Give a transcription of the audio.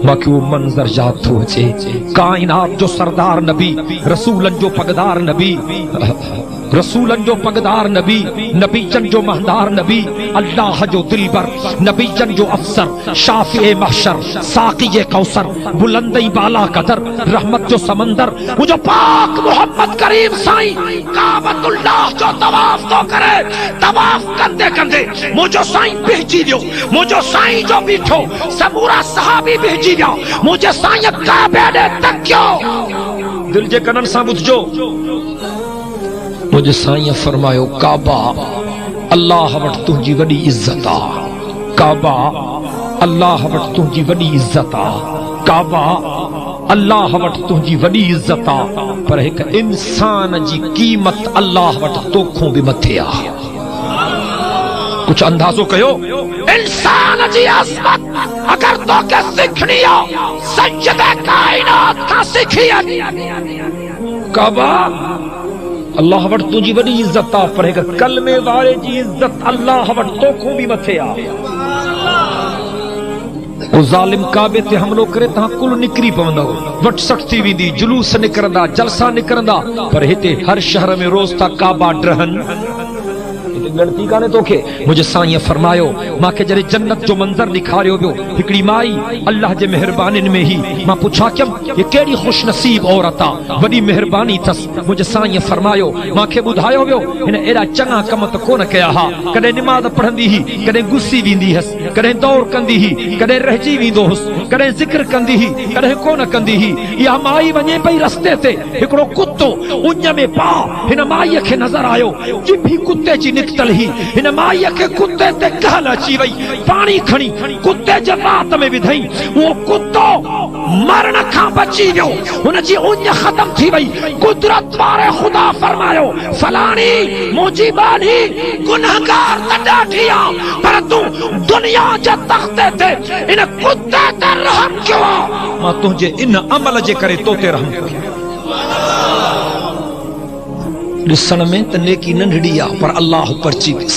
मांखे वो मंजर याद थो अचे, काइनात जो सरदार नबी, रसूलन जो पगदार नबी, रसूलन जो पगदार नबी, नबीजन जो महदार नबी, अल्लाह जो दिलबर, नबीजन जो अफसर, शाफिए महशर, साक़िए कौसर, बुलंदई बाला कदर, रहमत जो समंदर, मुझे पाक मोहम्मद करीम साईं काबतुल्लाह जो तवाफ तो करे, तवाफ कंदे कंदे मुझे साईं भेजी दियो, मुझे साईं जो बीठो समूरा सहाबी भेजी दियो, मुझे साईं काबे दे तकियो, दिल जे कनन सां ॿुधजो। मुझे साईं फरमायो काबा अल्लाह वट तुझी वडी इज्जत आ, काबा अल्लाह वट तुझी वडी इज्जत आ, काबा अल्लाह वट तुझी वडी इज्जत आ, पर एक इंसान जी कीमत अल्लाह वट तोखों भी मथे आ। कुछ अंदाजो कयो, इंसान जी अज़मत अगर तोखे सिखनी हो सज्जदे कायनात का सिखियत, काबा अल्लाह वट तुझी वडी इज्जत आ, पर एक कलमे वारे जी इज्जत अल्लाह वट तोखों भी मथे आ। वो जालिम काबे ते हमलो करे तहां कुल निकरी पवंदो, वट सख्ती वेंदी, जुलूस निकरंदा, जलसा निकरंदा, पर हिते हर शहर में रोज था काबा ड्रहन, लड़की काने तोखे। मुझे साईं फरमायो मांखे जरे जन्नत जो मंजर दिखारियो बियो, हिकड़ी माई अल्लाह जे मेहरबानी में ही मां पुछा कयम ये केड़ी खुश नसीब औरत आ, वडी मेहरबानी थस। मुझे साईं फरमायो मांखे बुधायो बियो हिन एड़ा चंगा कम त कोन कया हा, कदे नमाज पढ़ंदी ही, कदे गुस्सी वींदी हस, कदे दौड़ कंदी ही, कदे रहजी वींदो हुस, कदे जिक्र कंदी ही, कदे कोन कंदी ही। या माई वने पई रस्ते ते हिकड़ो कुत्तो उञ में पा हिन माई खे नजर आयो, जिभी कुत्ते जी निकतल ही हिन माई के कुत्ते ते कहल अची वई, पानी खणी कुत्ते जे रात में विधई, वो कुत्तो मरण का बची वियो, हुन जी उञ खत्म थी वई। कुदरत वारे खुदा फरमायो फलानी मुंहिंजी बानी गुनहगार त ॾाढिया, पर तू दुनिया जे तख्ते ते इन कुत्ते ते रहम कयो, मां तुंहिंजे इन अमल जे करे तो ते रहम कयो। ॾिसण में त नेकी नंढड़ी आ, पर अल्लाह परची विस।